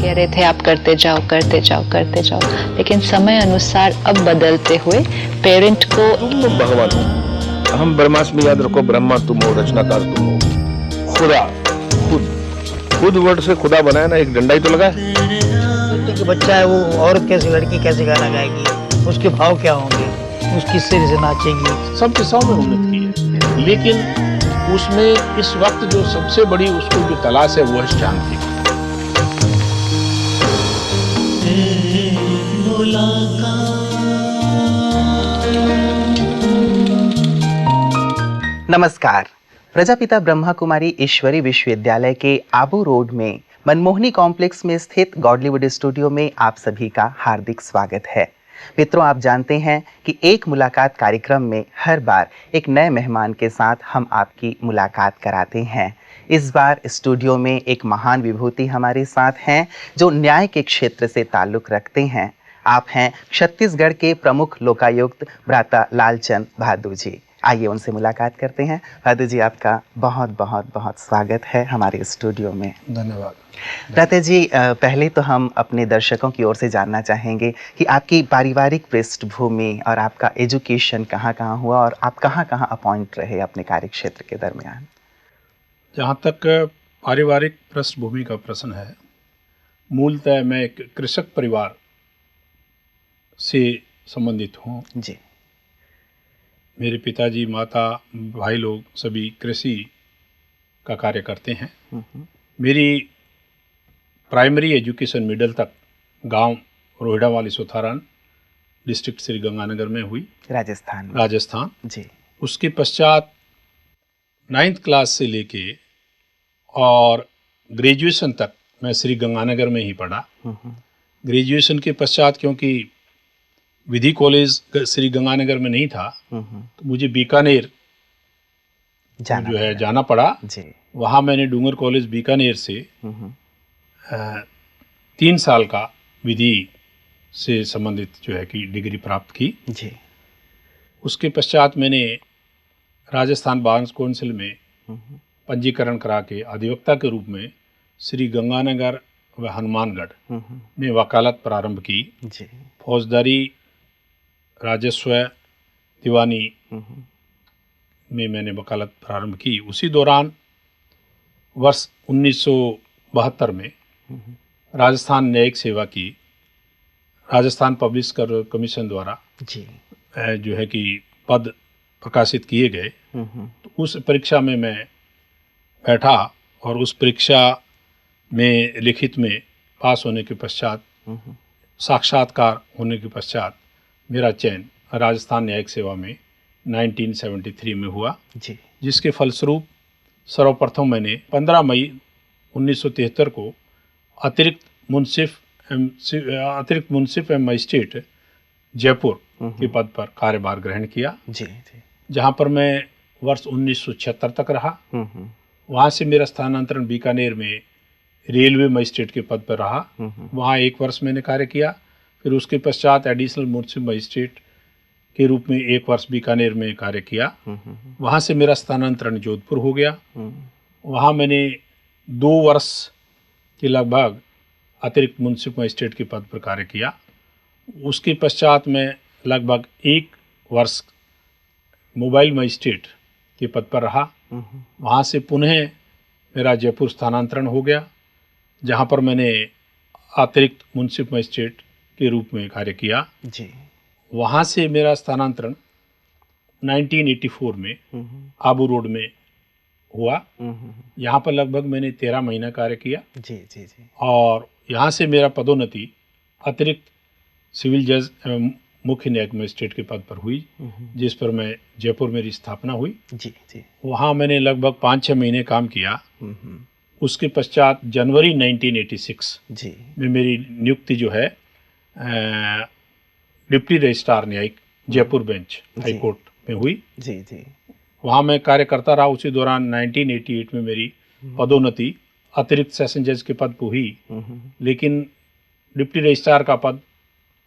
कह रहे थे आप करते जाओ करते जाओ करते जाओ, लेकिन समय अनुसार अब बदलते हुए पेरेंट को तुम भगवान हो, हम ब्रह्मास्मि याद रखो, ब्रह्मा तुम हो, रचनाकार तुम हो, खुदा खुद वर्ड से खुदा बनाया ना, एक डंडा ही तो लगा है। कि बच्चा है वो औरत कैसी, लड़की कैसे गाना गाएगी, उसके भाव क्या होंगे, उस किस तरह से नाचेगी। सब दिशाओं में उन्नत की है, लेकिन उसमें इस वक्त जो सबसे बड़ी उसको जो तलाश है वो है शांति। नमस्कार। प्रजापिता ब्रह्मा कुमारी ईश्वरी विश्वविद्यालय के आबू रोड में मनमोहनी कॉम्प्लेक्स में स्थित गॉडलीवुड स्टूडियो में आप सभी का हार्दिक स्वागत है। मित्रों, आप जानते हैं कि एक मुलाकात कार्यक्रम में हर बार एक नए मेहमान के साथ हम आपकी मुलाकात कराते हैं। इस बार स्टूडियो में एक महान विभूति हमारे साथ हैं जो न्याय के क्षेत्र से ताल्लुक रखते हैं। आप हैं छत्तीसगढ़ के प्रमुख लोकायुक्त भ्राता लालचंद बहादुर जी। आइए उनसे मुलाकात करते हैं। बहादुर जी, आपका बहुत बहुत बहुत स्वागत है हमारे स्टूडियो में। धन्यवाद। भ्राता जी, पहले तो हम अपने दर्शकों की ओर से जानना चाहेंगे कि आपकी पारिवारिक पृष्ठभूमि और आपका एजुकेशन कहाँ कहाँ हुआ और आप कहाँ कहाँ अपॉइंट रहे अपने कार्य क्षेत्र के दरमियान। जहाँ तक पारिवारिक पृष्ठभूमि का प्रश्न है, मूलतः मैं एक कृषक परिवार से संबंधित हूँ। जी। मेरे पिताजी, माता, भाई लोग सभी कृषि का कार्य करते हैं। मेरी प्राइमरी एजुकेशन मिडिल तक गांव रोहिड़ा वाली सुथारान, डिस्ट्रिक्ट श्री गंगानगर में हुई, राजस्थान। जी। उसके पश्चात 9th क्लास से लेके और ग्रेजुएशन तक मैं श्री गंगानगर में ही पढ़ा। ग्रेजुएशन के पश्चात क्योंकि विधि कॉलेज श्री गंगानगर में नहीं था, तो मुझे बीकानेर जाना पड़ा। वहाँ मैंने डूंगर कॉलेज बीकानेर से 3 साल का विधि से संबंधित कि डिग्री प्राप्त की। जी। उसके पश्चात मैंने राजस्थान बार काउंसिल में पंजीकरण करा के अधिवक्ता के रूप में श्री गंगानगर व हनुमानगढ़ में वकालत प्रारंभ की। फौजदारी, राजस्व, दीवानी में मैंने वकालत प्रारंभ की। उसी दौरान वर्ष 1972 में राजस्थान न्यायिक सेवा की राजस्थान पब्लिशर कमीशन द्वारा कि पद प्रकाशित किए गए। तो उस परीक्षा में मैं बैठा और उस परीक्षा में लिखित में पास होने के पश्चात, साक्षात्कार होने के पश्चात मेरा चयन राजस्थान न्यायिक सेवा में 1973 में हुआ। जिसके फलस्वरूप सर्वप्रथम मैंने 15 मई 1973 को अतिरिक्त मुंसिफ एवं मजिस्ट्रेट जयपुर के पद पर कार्यभार ग्रहण किया। जहाँ पर मैं वर्ष 1976 तक रहा। वहाँ से मेरा स्थानांतरण बीकानेर में रेलवे मजिस्ट्रेट के पद पर रहा। वहाँ 1 वर्ष मैंने कार्य किया। फिर उसके पश्चात एडिशनल मुंसिफ मजिस्ट्रेट के रूप में 1 वर्ष बीकानेर में कार्य किया। वहाँ से मेरा स्थानांतरण जोधपुर हो गया। वहाँ मैंने 2 वर्ष के लगभग अतिरिक्त मुंसिफ मजिस्ट्रेट के पद पर कार्य किया। उसके पश्चात मैं लगभग 1 वर्ष मोबाइल मजिस्ट्रेट के पद पर रहा। वहाँ से पुनः मेरा जयपुर स्थानांतरण हो गया, जहाँ पर मैंने अतिरिक्त मुंसिफ मजिस्ट्रेट के रूप में कार्य किया। वहाँ से मेरा स्थानांतरण 1984 में आबू रोड में हुआ। यहाँ पर लगभग मैंने 13 महीना कार्य किया। और यहाँ से मेरा पदोन्नति अतिरिक्त सिविल जज एवं मुख्य न्यायिक मजिस्ट्रेट के पद पर हुई, जिस पर मैं जयपुर मेरी स्थापना हुई। वहाँ मैंने लगभग 5-6 महीने काम किया। उसके पश्चात जनवरी 1986 में मेरी नियुक्ति डिप्टी रजिस्ट्रार न्यायिक जयपुर बेंच हाई कोर्ट में हुई। वहाँ मैं कार्य करता रहा। उसी दौरान 1988 में मेरी पदोन्नति अतिरिक्त सेशन जज के पद पर हुई, लेकिन डिप्टी रजिस्ट्रार का पद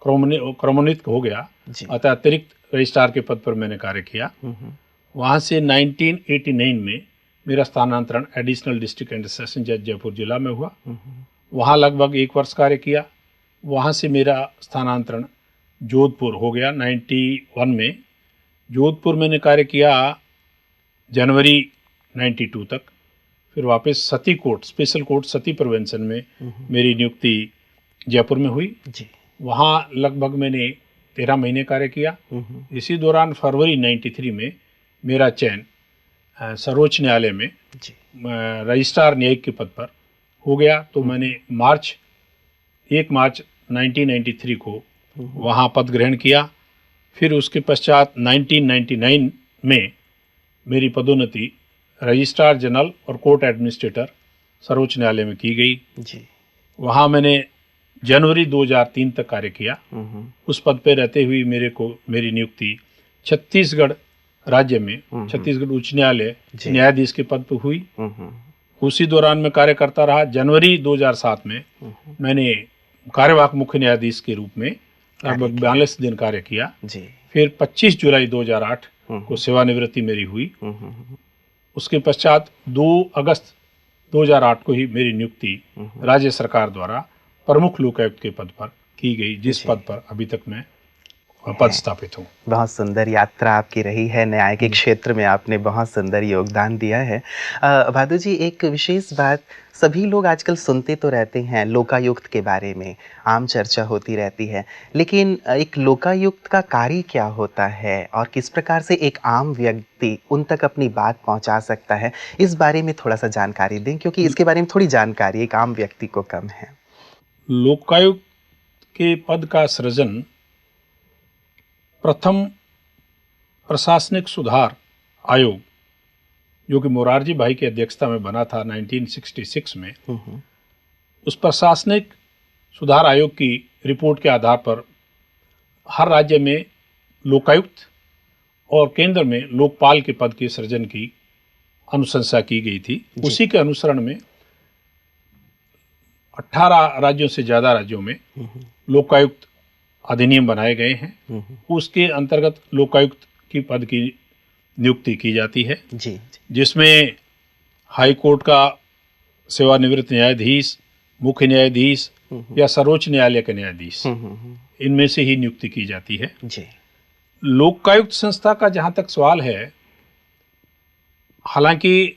क्रमोन्नत हो गया, अतः अतिरिक्त रजिस्ट्रार के पद पर मैंने कार्य किया। वहाँ से 1989 में मेरा स्थानांतरण एडिशनल डिस्ट्रिक्ट एंड सेशन जज जयपुर जिला में हुआ। वहाँ लगभग 1 वर्ष कार्य किया। वहाँ से मेरा स्थानांतरण जोधपुर हो गया 91 में। जोधपुर मैंने कार्य किया जनवरी 92 तक। फिर वापस सती कोर्ट, स्पेशल कोर्ट सती प्रिवेंशन में मेरी नियुक्ति जयपुर में हुई जी। वहाँ लगभग मैंने 13 महीने कार्य किया। इसी दौरान फरवरी 93 में मेरा चयन सर्वोच्च न्यायालय में जी। रजिस्ट्रार न्यायिक के पद पर हो गया। तो मैंने 1 मार्च 1993 को वहाँ पद ग्रहण किया। फिर उसके पश्चात 1999 में मेरी पदोन्नति रजिस्ट्रार जनरल और कोर्ट एडमिनिस्ट्रेटर सर्वोच्च न्यायालय में की गई जी। वहाँ मैंने जनवरी 2003 तक कार्य किया। उस पद पर रहते हुए मेरी नियुक्ति छत्तीसगढ़ राज्य में छत्तीसगढ़ उच्च न्यायालय न्यायाधीश के पद पर हुई। उसी दौरान मैं कार्य करता रहा। जनवरी 2007 में मैंने कार्यवाहक मुख्य न्यायाधीश के रूप में लगभग 42 दिन कार्य किया जी। फिर 25 जुलाई 2008 को सेवानिवृत्ति मेरी हुई। उसके पश्चात 2 अगस्त 2008 को ही मेरी नियुक्ति राज्य सरकार द्वारा प्रमुख लोकायुक्त के पद पर की गई, जिस पद पर अभी तक मैं पद स्थापित हूँ। बहुत सुंदर यात्रा आपकी रही है, न्याय के क्षेत्र में आपने बहुत सुंदर योगदान दिया है। भादु जी, एक विशेष बात, सभी लोग आजकल सुनते तो रहते हैं लोकायुक्त के बारे में, आम चर्चा होती रहती है, लेकिन एक लोकायुक्त का कार्य क्या होता है और किस प्रकार से एक आम व्यक्ति उन तक अपनी बात पहुंचा सकता है, इस बारे में थोड़ा सा जानकारी दें, क्योंकि इसके बारे में थोड़ी जानकारी एक आम व्यक्ति को कम है। लोकायुक्त के पद का सृजन प्रथम प्रशासनिक सुधार आयोग जो कि मोरारजी भाई की अध्यक्षता में बना था 1966 में, उस प्रशासनिक सुधार आयोग की रिपोर्ट के आधार पर हर राज्य में लोकायुक्त और केंद्र में लोकपाल के पद के सृजन की अनुशंसा की गई थी। उसी के अनुसरण में 18 राज्यों से ज़्यादा राज्यों में लोकायुक्त अधिनियम बनाए गए हैं। उसके अंतर्गत लोकायुक्त की पद की नियुक्ति की जाती है जी। जिसमें हाई कोर्ट का सेवानिवृत्त न्यायाधीश, मुख्य न्यायाधीश या सर्वोच्च न्यायालय के न्यायाधीश, इनमें से ही नियुक्ति की जाती है जी। लोकायुक्त संस्था का जहाँ तक सवाल है, हालांकि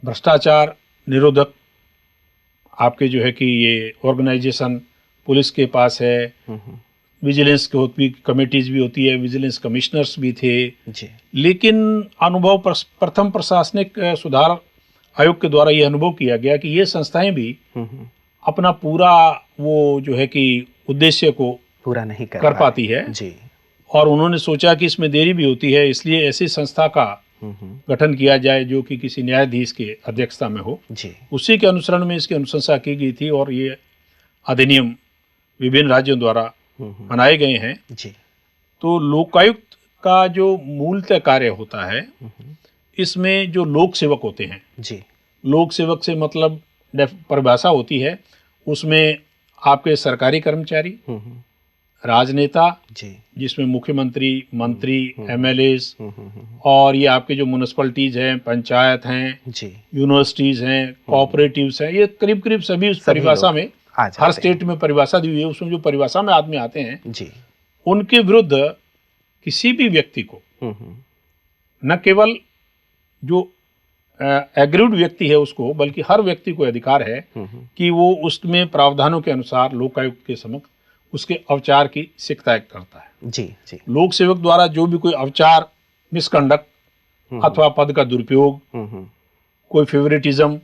भ्रष्टाचार निरोधक आपके जो है कि ये ऑर्गेनाइजेशन पुलिस के पास है, विजिलेंस की कमेटीज भी होती है, विजिलेंस कमिश्नर्स भी थे जी। लेकिन अनुभव प्रथम प्रशासनिक सुधार आयोग के द्वारा ये अनुभव किया गया कि ये संस्थाएं भी अपना पूरा वो जो है कि उद्देश्य को पूरा नहीं कर पाती है जी। और उन्होंने सोचा कि इसमें देरी भी होती है, इसलिए ऐसी संस्था का गठन किया जाए जो कि किसी न्यायाधीश के अध्यक्षता में हो जी। उसी के अनुसरण में इसकी अनुशंसा की गई थी और ये अधिनियम विभिन्न राज्यों द्वारा बनाए गए हैं जी। तो लोकायुक्त का जो मूलतः कार्य होता है, इसमें जो लोक सेवक होते हैं जी। लोक सेवक से मतलब परिभाषा होती है, उसमें आपके सरकारी कर्मचारी, राजनेता जी। जिसमें मुख्यमंत्री, मंत्री, एमएलएज और ये आपके जो म्युनिसिपैलिटीज हैं, पंचायत हैं जी। यूनिवर्सिटीज हैं, कोऑपरेटिव्स हैं, ये करीब करीब सभी उस परिभाषा में, हर स्टेट में परिभाषा दी हुई है, उसमें जो परिभाषा में आदमी आते हैं जी। उनके विरुद्ध किसी भी व्यक्ति को न केवल जो एग्रीड व्यक्ति है उसको, बल्कि हर व्यक्ति को अधिकार है कि वो उसमें प्रावधानों के अनुसार लोकायुक्त के समक्ष उसके अवचार की शिकायत करता है। जी। जी। लोक सेवक द्वारा जो भी कोई अवचार, मिसकंडक्ट अथवा पद का दुरुपयोग, कोई फेवरेटिज्म,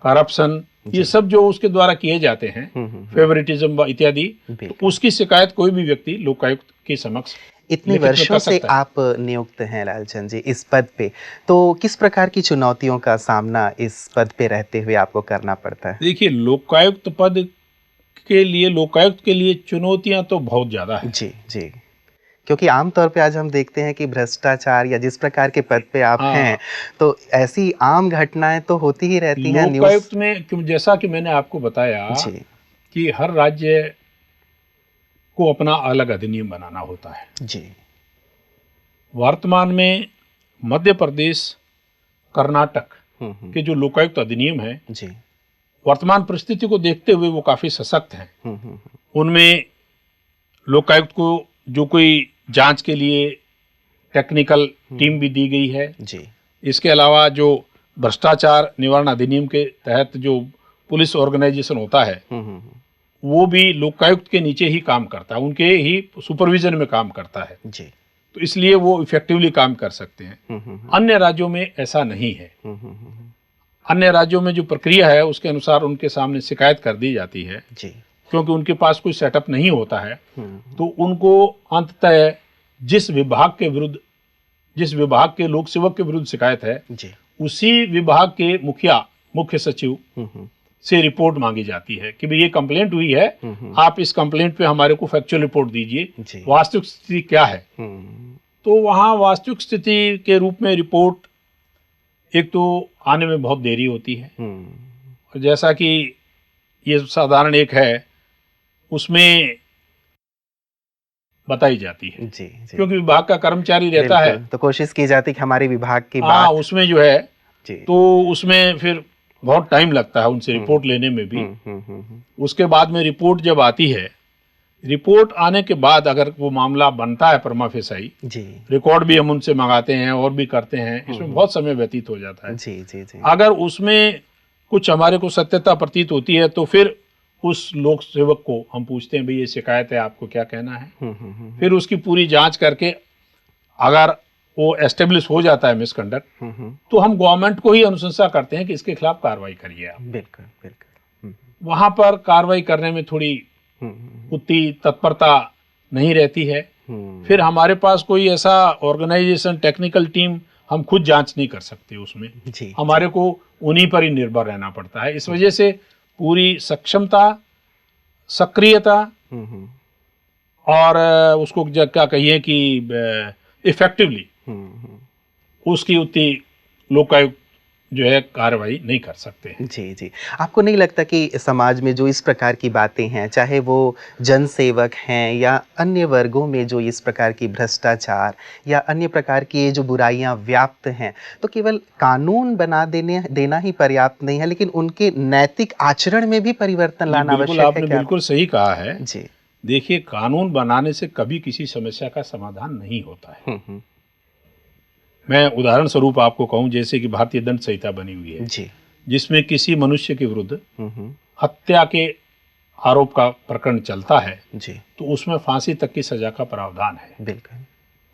करप्शन, ये सब जो उसके द्वारा किए जाते हैं, फेवरेटिज्म इत्यादि, तो उसकी शिकायत कोई भी व्यक्ति लोकायुक्त के समक्ष इतने वर्षों से आप नियुक्त हैं लालचंद जी इस पद पे, तो किस प्रकार की चुनौतियों का सामना इस पद पे रहते हुए आपको करना पड़ता है? देखिए, लोकायुक्त के लिए चुनौतियां तो बहुत ज्यादा है। जी। जी। क्योंकि आमतौर पे आज हम देखते हैं कि भ्रष्टाचार या जिस प्रकार के पद पे आप हैं, तो ऐसी आम घटनाएं तो होती ही रहती हैं। लोकायुक्त में क्यों, जैसा कि मैंने आपको बताया कि हर राज्य को अपना अलग अधिनियम बनाना होता है जी। वर्तमान में मध्य प्रदेश, कर्नाटक के जो लोकायुक्त अधिनियम है जी, वर्तमान परिस्थिति को देखते हुए वो काफी सशक्त हैं। उनमें लोकायुक्त को जो कोई जांच के लिए टेक्निकल टीम भी दी गई है जी। इसके अलावा जो भ्रष्टाचार निवारण अधिनियम के तहत जो पुलिस ऑर्गेनाइजेशन होता है वो भी लोकायुक्त के नीचे ही काम करता है, उनके ही सुपरविजन में काम करता है जी। तो इसलिए वो इफेक्टिवली काम कर सकते हैं। अन्य राज्यों में ऐसा नहीं है। अन्य राज्यों में जो प्रक्रिया है उसके अनुसार उनके सामने शिकायत कर दी जाती है जी। क्योंकि उनके पास कोई सेटअप नहीं होता है तो उनको अंततः जिस विभाग के लोक सेवक के विरुद्ध शिकायत है जी। उसी विभाग के मुख्य सचिव से रिपोर्ट मांगी जाती है कि भाई ये कंप्लेंट हुई है, आप इस कंप्लेंट पे हमारे को फैक्चुअल रिपोर्ट दीजिए, वास्तविक स्थिति क्या है। तो वहाँ वास्तविक स्थिति के रूप में रिपोर्ट एक तो आने में बहुत देरी होती है और जैसा कि ये साधारण एक है उसमें बताई जाती है जी, जी। क्योंकि विभाग का कर्मचारी रहता है तो कोशिश की जाती है कि हमारे विभाग की हाँ बात उसमें जो है जी। तो उसमें फिर बहुत टाइम लगता है उनसे रिपोर्ट लेने में भी। उसके बाद में रिपोर्ट जब आती है, रिपोर्ट आने के बाद अगर वो मामला बनता है प्रमा फेसाई जी। रिकॉर्ड भी हम उनसे मंगाते हैं और भी करते हैं, इसमें बहुत समय व्यतीत हो जाता है। जी जी जी। अगर उसमें कुछ हमारे को सत्यता प्रतीत होती है तो फिर उस लोक सेवक को हम पूछते हैं भाई ये शिकायत है, आपको क्या कहना है। फिर उसकी पूरी जांच करके अगर वो एस्टेब्लिश हो जाता है मिसकंडक्ट तो हम गवर्नमेंट को ही अनुशंसा करते हैं कि इसके खिलाफ कार्रवाई करिए आप। बिल्कुल बिल्कुल। वहां पर कार्रवाई करने में थोड़ी उतनी तत्परता नहीं रहती है। फिर हमारे पास कोई ऐसा ऑर्गेनाइजेशन टेक्निकल टीम हम खुद जांच नहीं कर सकते उसमें जी। हमारे को उन्हीं पर ही निर्भर रहना पड़ता है। इस वजह से पूरी सक्षमता, सक्रियता और उसको क्या कहिए कि इफेक्टिवली उसकी उतनी लोकायुक्त जो है कार्रवाई नहीं कर सकते हैं। जी जी। आपको नहीं लगता कि समाज में जो इस प्रकार की बातें हैं, चाहे वो जनसेवक हैं या अन्य वर्गों में जो इस प्रकार की भ्रष्टाचार या अन्य प्रकार की ये जो बुराइयां व्याप्त हैं, तो केवल कानून बना देना ही पर्याप्त नहीं है, लेकिन उनके नैतिक आचरण में भी परिवर्तन लाना आवश्यक है? आपने बिल्कुल सही कहा है जी। देखिए, कानून बनाने से कभी किसी समस्या का समाधान नहीं होता है। मैं उदाहरण स्वरूप आपको कहूं, जैसे कि भारतीय दंड संहिता बनी हुई है जी। जिसमें किसी मनुष्य के विरुद्ध हत्या के आरोप का प्रकरण चलता है जी। तो उसमें फांसी तक की सजा का प्रावधान है। बिल्कुल।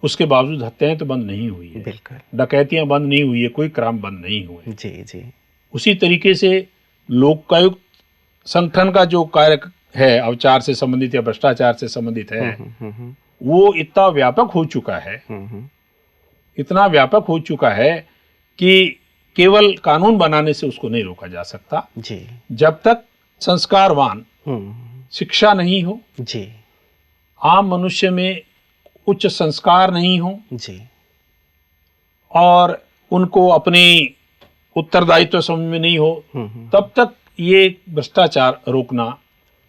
उसके बावजूद हत्याएं तो बंद नहीं हुई है, बिल्कुल। डकैतियां बंद नहीं हुई है, कोई क्राइम बंद नहीं हुए। जी जी। उसी तरीके से लोकायुक्त संगठन का जो कार्य है, अवचार से संबंधित या भ्रष्टाचार से संबंधित है, वो इतना व्यापक हो चुका है, इतना व्यापक हो चुका है कि केवल कानून बनाने से उसको नहीं रोका जा सकता। जी। जब तक संस्कारवान शिक्षा नहीं हो, जी। आम मनुष्य में उच्च संस्कार नहीं हो जी। और उनको अपनी उत्तरदायित्व समझ में नहीं हो, तब तक ये भ्रष्टाचार रोकना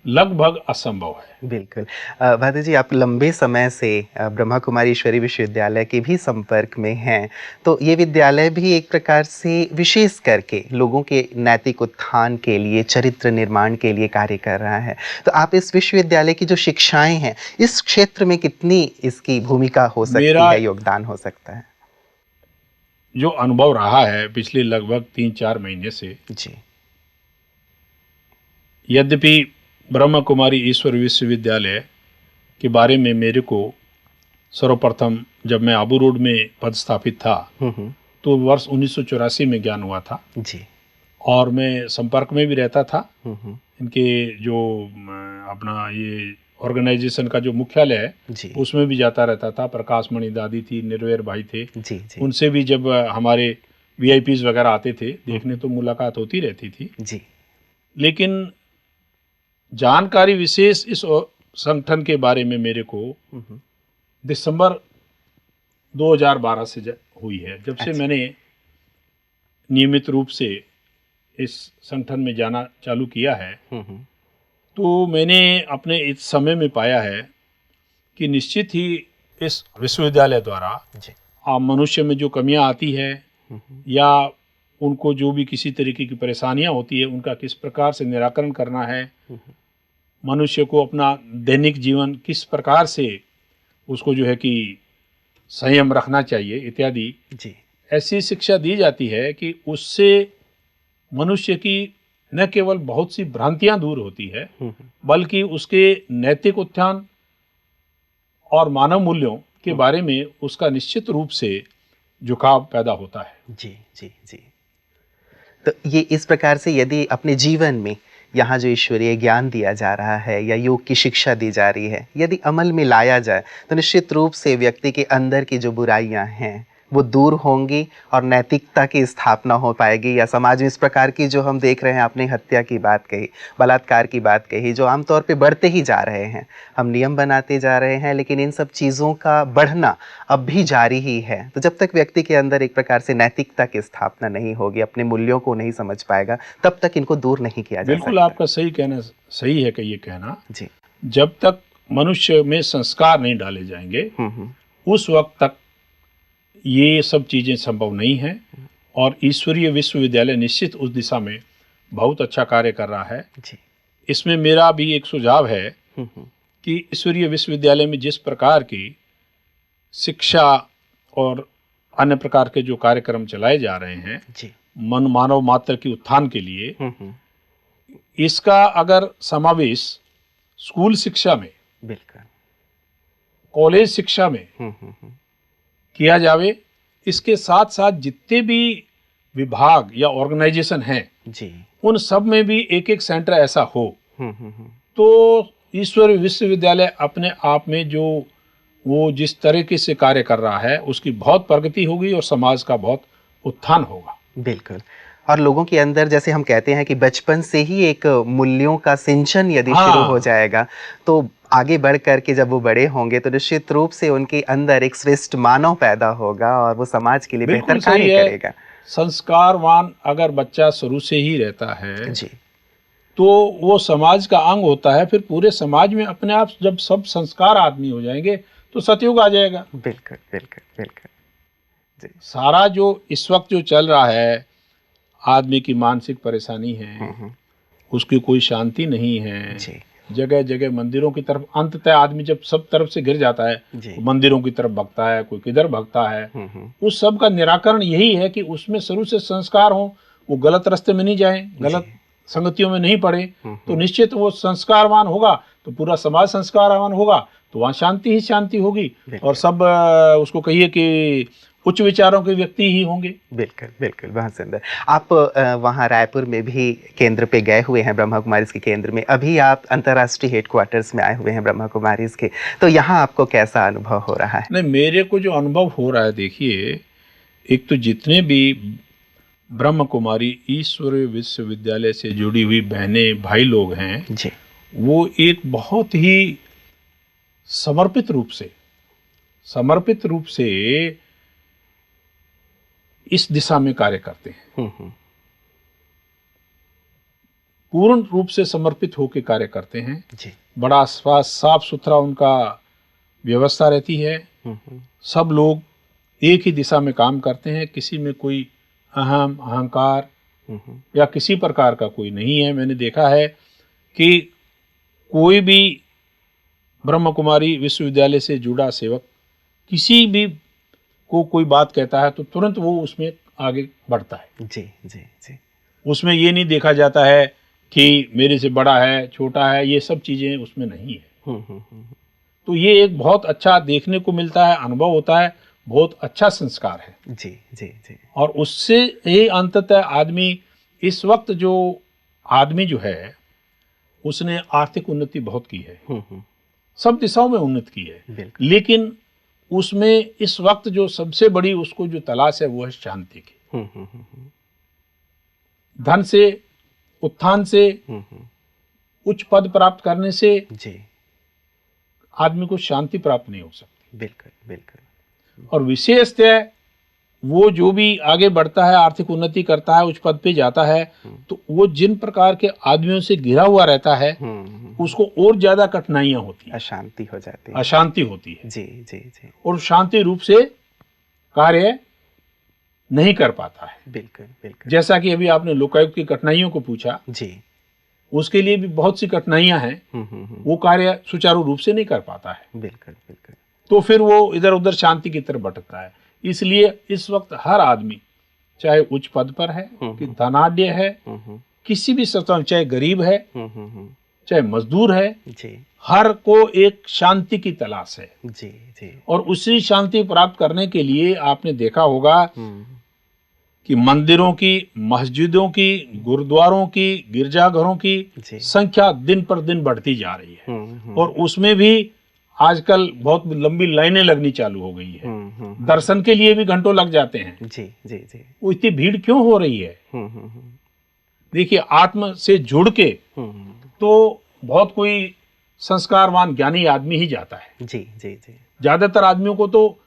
लगभग असंभव है। बिल्कुल। भारती जी, आप लंबे समय से ब्रह्मा कुमारी ईश्वरी विश्वविद्यालय के भी संपर्क में हैं, तो ये विद्यालय भी एक प्रकार से विशेष करके लोगों के नैतिक उत्थान के लिए, चरित्र निर्माण के लिए कार्य कर रहा है। तो आप इस विश्वविद्यालय की जो शिक्षाएं हैं, इस क्षेत्र में कितनी इसकी भूमिका हो सकती है, योगदान हो सकता है? जो अनुभव रहा है पिछले लगभग 3-4 महीने से, जी। यद्यपि ब्रह्मा कुमारी ईश्वर विश्वविद्यालय के बारे में मेरे को सर्वप्रथम जब मैं आबू रोड में पदस्थापित था तो वर्ष 1984 में ज्ञान हुआ था जी। और मैं संपर्क में भी रहता था। इनके जो अपना ये ऑर्गेनाइजेशन का जो मुख्यालय है जी। उसमें भी जाता रहता था। प्रकाश मणि दादी थी, निर्वैर भाई थे जी, जी। उनसे भी जब हमारे VIPs वगैरह आते थे देखने तो मुलाकात होती रहती थी जी। लेकिन जानकारी विशेष इस संगठन के बारे में मेरे को दिसंबर 2012 से हुई है, जब से मैंने नियमित रूप से इस संगठन में जाना चालू किया है। तो मैंने अपने इस समय में पाया है कि निश्चित ही इस विश्वविद्यालय द्वारा आम मनुष्य में जो कमियां आती है या उनको जो भी किसी तरीके की परेशानियां होती है उनका किस प्रकार से निराकरण करना है, मनुष्य को अपना दैनिक जीवन किस प्रकार से उसको जो है कि संयम रखना चाहिए इत्यादि जी। ऐसी शिक्षा दी जाती है कि उससे मनुष्य की न केवल बहुत सी भ्रांतियां दूर होती है बल्कि उसके नैतिक उत्थान और मानव मूल्यों के बारे में उसका निश्चित रूप से झुकाव पैदा होता है। जी जी जी। तो ये इस प्रकार से यदि अपने जीवन में यहाँ जो ईश्वरीय ज्ञान दिया जा रहा है या योग की शिक्षा दी जा रही है यदि अमल में लाया जाए तो निश्चित रूप से व्यक्ति के अंदर की जो बुराइयां हैं वो दूर होंगी और नैतिकता की स्थापना हो पाएगी। या समाज में इस प्रकार की जो हम देख रहे हैं, आपने हत्या की बात कही, बलात्कार की बात कही, जो आमतौर पे बढ़ते ही जा रहे हैं, हम नियम बनाते जा रहे हैं लेकिन इन सब चीज़ों का बढ़ना अब भी जारी ही है। तो जब तक व्यक्ति के अंदर एक प्रकार से नैतिकता की स्थापना नहीं होगी, अपने मूल्यों को नहीं समझ पाएगा, तब तक इनको दूर नहीं किया जा सकता। बिल्कुल आपका सही कहना सही है कि ये कहना जी। जब तक मनुष्य में संस्कार नहीं डाले जाएंगे उस वक्त तक ये सब चीजें संभव नहीं हैं। और ईश्वरीय विश्वविद्यालय निश्चित उस दिशा में बहुत अच्छा कार्य कर रहा है। जी। इसमें मेरा भी एक सुझाव है कि ईश्वरीय विश्वविद्यालय में जिस प्रकार की शिक्षा और अन्य प्रकार के जो कार्यक्रम चलाए जा रहे हैं जी। मानव मात्र की उत्थान के लिए, इसका अगर समावेश स्कूल शिक्षा में, बिल्कुल, कॉलेज शिक्षा में किया जावे, इसके साथ साथ जितने भी विभाग या ऑर्गेनाइजेशन हैं जी, उन सब में भी एक एक सेंटर ऐसा हो तो ईश्वरीय विश्वविद्यालय अपने आप में जो वो जिस तरीके से कार्य कर रहा है उसकी बहुत प्रगति होगी और समाज का बहुत उत्थान होगा। बिल्कुल। और लोगों के अंदर, जैसे हम कहते हैं कि बचपन से ही एक मूल्यों का सिंचन यदि शुरू हो जाएगा तो आगे बढ़ करके जब वो बड़े होंगे तो निश्चित रूप से उनके अंदर एक श्रेष्ठ मानव पैदा होगा और वो समाज के लिए बेहतर कार्य करेगा। संस्कारवान अगर बच्चा शुरू से ही रहता है जी, तो वो समाज का अंग होता है। फिर पूरे समाज में अपने आप जब सब संस्कार आदमी हो जाएंगे तो सतयुग आ जाएगा। बिल्कुल बिल्कुल बिल्कुल जी। सारा जो इस वक्त जो चल रहा है, आदमी की मानसिक परेशानी है, उसकी कोई शांति नहीं है जी। जगह जगह मंदिरों की तरफ, अंततः आदमी जब सब तरफ से गिर जाता है तो मंदिरों की तरफ भगता है, कोई किधर भगता है। उस सब का निराकरण यही है कि उसमें शुरू से संस्कार हो, वो गलत रास्ते में नहीं जाए, गलत संगतियों में नहीं पड़े, तो निश्चित वो संस्कारवान होगा तो पूरा समाज संस्कारवान होगा तो वहाँ शांति ही शांति होगी और सब उसको कहिए कि उच्च विचारों के व्यक्ति ही होंगे। बिल्कुल बिल्कुल, बहुत सुंदर। आप वहाँ रायपुर में भी केंद्र पे गए हुए हैं, ब्रह्मा कुमारीज के केंद्र में। अभी आप अंतर्राष्ट्रीय हेडक्वार्टर्स में आए हुए हैं ब्रह्मा कुमारीज के, तो यहाँ आपको कैसा अनुभव हो रहा है? नहीं, मेरे को जो अनुभव हो रहा है, देखिए, एक तो जितने भी ब्रह्म कुमारी ईश्वरीय विश्वविद्यालय से जुड़ी हुई बहनें भाई लोग हैं जी, वो एक बहुत ही समर्पित रूप से इस दिशा में कार्य करते हैं। पूर्ण रूप से समर्पित होकर कार्य करते हैं जी। बड़ा साफ सुथरा उनका व्यवस्था रहती है। सब लोग एक ही दिशा में काम करते हैं, किसी में कोई अहंकार या किसी प्रकार का कोई नहीं है। मैंने देखा है कि कोई भी ब्रह्म कुमारी विश्वविद्यालय से जुड़ा सेवक किसी भी को कोई बात कहता है तो तुरंत वो उसमें आगे बढ़ता है। जी जी जी। उसमें ये नहीं देखा जाता है कि मेरे से बड़ा है छोटा है, ये सब चीजें उसमें नहीं है। तो ये एक बहुत अच्छा देखने को मिलता है, अनुभव होता है, बहुत अच्छा संस्कार है। जी जी जी। और उससे ही अंततः आदमी, इस वक्त जो आदमी जो है उसने आर्थिक उन्नति बहुत की है, सब दिशाओं में उन्नति की है, लेकिन उसमें इस वक्त जो सबसे बड़ी उसको जो तलाश है वो है शांति की। धन से, उत्थान से, उच्च पद प्राप्त करने से जी आदमी को शांति प्राप्त नहीं हो सकती। बिल्कुल बिल्कुल। और विशेषतः वो जो भी आगे बढ़ता है, आर्थिक उन्नति करता है, उच्च पद पे जाता है, तो वो जिन प्रकार के आदमियों से घिरा हुआ रहता है उसको और ज्यादा कठिनाइयां होती है, अशांति हो जाती है, अशांति होती है। जी जी जी। और शांति रूप से कार्य नहीं कर पाता है। बिल्कुल बिल्कुल। जैसा कि अभी आपने लोकायुक्त की कठिनाइयों को पूछा, जी। उसके लिए भी बहुत सी कठिनाइयां हैं, वो कार्य सुचारू रूप से नहीं कर पाता है। बिल्कुल बिल्कुल। तो फिर वो इधर उधर शांति की तरफ भटकता है। इसलिए इस वक्त हर आदमी, चाहे उच्च पद पर है कि धनाढ्य है, किसी भी संस्था में, चाहे गरीब है चाहे मजदूर है, जी हर को एक शांति की तलाश है। जी जी। और उसी शांति प्राप्त करने के लिए आपने देखा होगा कि मंदिरों की, मस्जिदों की, गुरुद्वारों की, गिरजाघरों की जी। संख्या दिन पर दिन बढ़ती जा रही है। और उसमें भी आजकल बहुत लंबी लाइनें लगनी चालू हो गई है। दर्शन के लिए भी घंटों लग जाते हैं। जी जी जी। वो इतनी भीड़ क्यों हो रही है? देखिए, आत्म से जुड़ के तो बहुत कोई संस्कारवान ज्ञानी आदमी ही जाता है। जी जी जी। ज्यादातर आदमियों को तो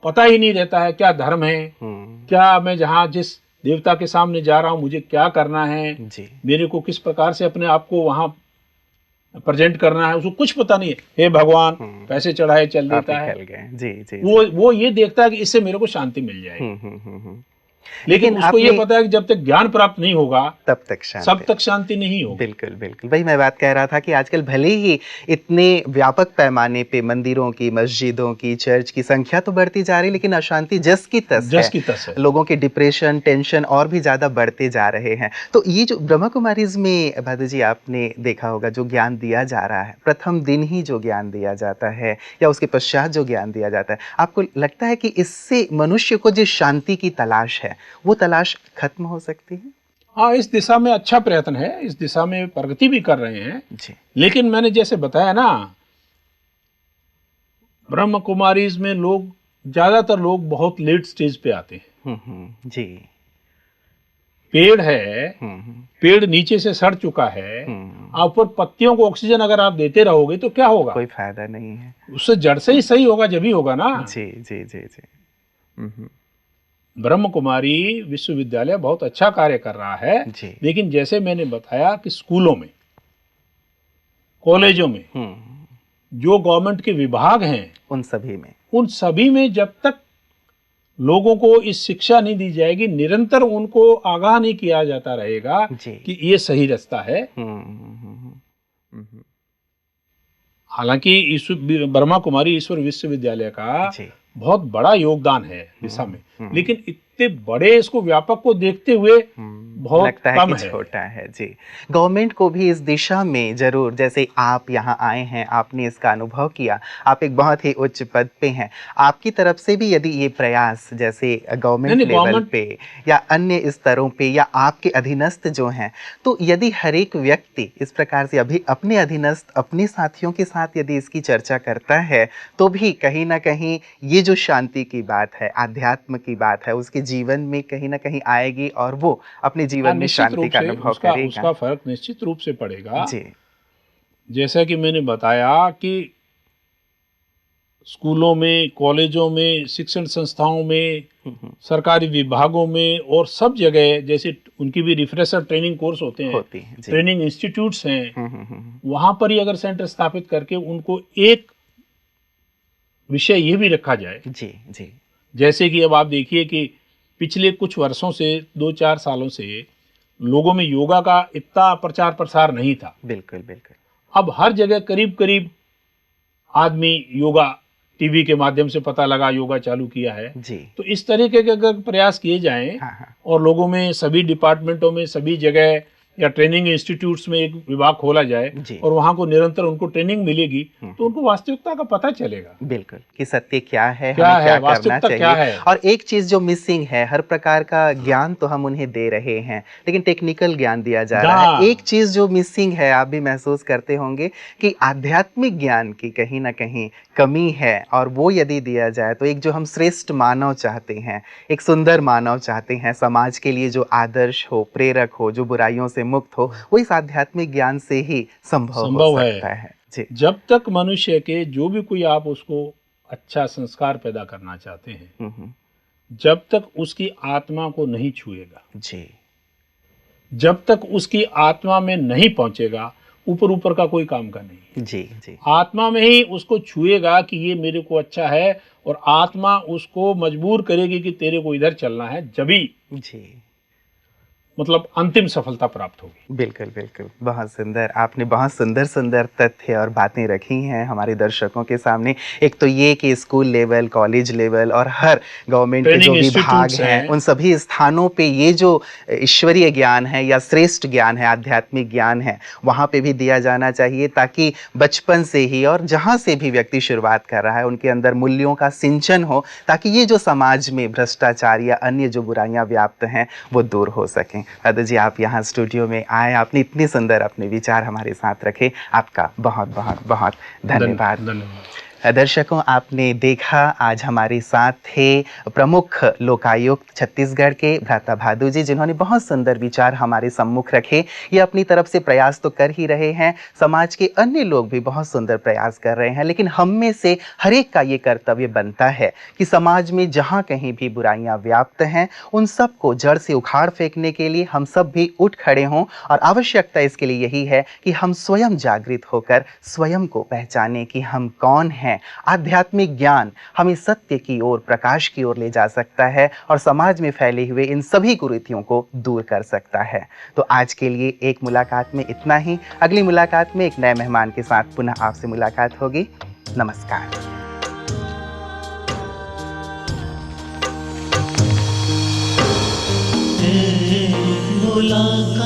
पता ही नहीं रहता है क्या धर्म है, क्या मैं जहाँ जिस देवता के सामने जा रहा हूँ मुझे क्या करना है, जी। मेरे को किस प्रकार से अपने आप को वहां प्रेजेंट करना है, उसको कुछ पता नहीं है। हे भगवान, पैसे चढ़ाए चल देता है। जी जी। वो ये देखता है कि इससे मेरे को शांति मिल जाएगी। लेकिन उसको ये पता है कि जब तक ज्ञान प्राप्त नहीं होगा तब तक शांति, सब तक शांति नहीं होगी। बिल्कुल बिल्कुल। वही मैं बात कह रहा था कि आजकल भले ही इतने व्यापक पैमाने पे मंदिरों की, मस्जिदों की, चर्च की संख्या तो बढ़ती जा रही, लेकिन अशांति जस की तस है। लोगों के डिप्रेशन, टेंशन और भी ज्यादा बढ़ते जा रहे हैं। तो ये जो ब्रह्मा कुमारीज में भादु जी आपने देखा होगा, जो ज्ञान दिया जा रहा है, प्रथम दिन ही जो ज्ञान दिया जाता है या उसके पश्चात जो ज्ञान दिया जाता है, आपको लगता है कि इससे मनुष्य को जो शांति की तलाश है वो तलाश खत्म हो सकती है? हाँ, इस दिशा में अच्छा प्रयत्न है, इस दिशा में प्रगति भी कर रहे हैं जी। लेकिन मैंने जैसे बताया ना, ब्रह्म कुमारीज में ज्यादातर लोग बहुत लेट स्टेज पे आते हैं। जी। पेड़ है, पेड़ नीचे से सड़ चुका है, ऊपर पत्तियों को ऑक्सीजन अगर आप देते रहोगे तो क्या होगा? कोई फायदा नहीं है। उससे जड़ से ही सही होगा, जब ही होगा ना। जी जी जी जी। ब्रह्म कुमारी विश्वविद्यालय बहुत अच्छा कार्य कर रहा है, लेकिन जैसे मैंने बताया कि स्कूलों में, कॉलेजों में जो गवर्नमेंट के विभाग हैं उन सभी में जब तक लोगों को इस शिक्षा नहीं दी जाएगी, निरंतर उनको आगाह नहीं किया जाता रहेगा कि ये सही रास्ता है। हालांकि ब्रह्मा कुमारी ईश्वर विश्वविद्यालय का बहुत बड़ा योगदान है दिशा में, लेकिन इतने बड़े इसको व्यापक को देखते हुए बहुत लगता है कम कि छोटा है। जी, गवर्नमेंट को भी इस दिशा में जरूर, जैसे आप यहाँ आए हैं, आपने इसका अनुभव किया, आप एक बहुत ही उच्च पद पे हैं, आपकी तरफ से भी यदि ये प्रयास जैसे गवर्नमेंट लेवल पे या अन्य स्तरों पे या आपके अधीनस्थ जो हैं, तो यदि हर एक व्यक्ति इस प्रकार से अभी अपने अधीनस्थ, अपने साथियों के साथ यदि इसकी चर्चा करता है, तो भी कहीं ना कहीं ये जो शांति की बात है, आध्यात्म की बात है, उसके जीवन में कहीं ना कहीं आएगी और वो अपने जीवन में शांति का अनुभव करेगा। उसका फर्क निश्चित रूप से पड़ेगा। जी। जैसा कि मैंने बताया कि स्कूलों में, कॉलेजों में, शिक्षण संस्थाओं में, सरकारी विभागों में और सब जगह जैसे उनकी भी रिफ्रेशर ट्रेनिंग कोर्स होते हैं, ट्रेनिंग इंस्टीट्यूट्स हैं, वहां पर ही अगर सेंटर स्थापित करके उनको एक विषय ये भी रखा जाए। जी जी। जैसे कि अब आप देखिए कि पिछले कुछ वर्षों से, 2-4 सालों से लोगों में योगा का इतना प्रचार प्रसार नहीं था। बिल्कुल बिल्कुल। अब हर जगह करीब करीब आदमी योगा, टीवी के माध्यम से पता लगा, योगा चालू किया है जी। तो इस तरीके के अगर प्रयास किए जाएं और लोगों में, सभी डिपार्टमेंटों में, सभी जगह या ट्रेनिंग इंस्टीट्यूट्स में एक विभाग खोला जाए और वहां को निरंतर उनको ट्रेनिंग मिलेगी तो उनको वास्तविकता का पता चलेगा। बिल्कुल, कि सत्य क्या है, हमें क्या करना चाहिए। क्या है। और एक चीज जो मिसिंग है, हर प्रकार का ज्ञान तो हम उन्हें दे रहे हैं, लेकिन टेक्निकल ज्ञान दिया जा रहा है। एक चीज जो मिसिंग है, आप भी महसूस करते होंगे कि आध्यात्मिक ज्ञान की कहीं ना कहीं कमी है, और वो यदि दिया जाए तो एक जो हम श्रेष्ठ मानव चाहते हैं, एक सुंदर मानव चाहते हैं, समाज के लिए जो आदर्श हो, प्रेरक हो, जो बुराइयों से मुक्त हो, वो इस आध्यात्मिक ज्ञान से ही संभव हो सकता है। जी। जब तक मनुष्य के जो भी कोई आप उसको अच्छा संस्कार पैदा करना चाहते हैं, जब तक उसकी आत्मा को नहीं छुएगा, जी, जब तक उसकी आत्मा में नहीं पहुंचेगा, ऊपर ऊपर का कोई काम का नहीं। जी जी। आत्मा में ही उसको छुएगा कि ये मेरे को अच्छा है, और आत्मा उसको मजबूर करेगी कि तेरे को इधर चलना है, जभी जी मतलब अंतिम सफलता प्राप्त होगी। बिल्कुल बिल्कुल, बहुत सुंदर, आपने बहुत सुंदर सुंदर तथ्य और बातें रखी हैं हमारे दर्शकों के सामने। एक तो ये कि स्कूल लेवल, कॉलेज लेवल और हर गवर्नमेंट के जो ट्रेनिंग विभाग इंस्टीट्यूट्स हैं उन सभी स्थानों पे ये जो ईश्वरीय ज्ञान है या श्रेष्ठ ज्ञान है, आध्यात्मिक ज्ञान है, वहाँ पे भी दिया जाना चाहिए, ताकि बचपन से ही और जहाँ से भी व्यक्ति शुरुआत कर रहा है उनके अंदर मूल्यों का सिंचन हो, ताकि ये जो समाज में भ्रष्टाचार या अन्य जो बुराइयां व्याप्त हैं वो दूर हो सकें। दादा जी, आप यहाँ स्टूडियो में आए, आपने इतने सुंदर अपने विचार हमारे साथ रखे, आपका बहुत बहुत बहुत धन्यवाद। धन्यवाद। दर्शकों, आपने देखा आज हमारे साथ थे प्रमुख लोकायुक्त छत्तीसगढ़ के भ्राता भादु जी, जिन्होंने बहुत सुंदर विचार हमारे सम्मुख रखे। ये अपनी तरफ से प्रयास तो कर ही रहे हैं, समाज के अन्य लोग भी बहुत सुंदर प्रयास कर रहे हैं, लेकिन हम में से हर एक का ये कर्तव्य बनता है कि समाज में जहाँ कहीं भी बुराइयां व्याप्त हैं उन सब को जड़ से उखाड़ फेंकने के लिए हम सब भी उठ खड़े हों। और आवश्यकता इसके लिए यही है कि हम स्वयं जागृत होकर स्वयं को पहचानें कि हम कौन हैं। आध्यात्मिक ज्ञान हमें सत्य की ओर, प्रकाश की ओर ले जा सकता है और समाज में फैले हुए इन सभी कुरीतियों को दूर कर सकता है। तो आज के लिए एक मुलाकात में इतना ही। अगली मुलाकात में एक नए मेहमान के साथ पुनः आपसे मुलाकात होगी। नमस्कार। मुलाकात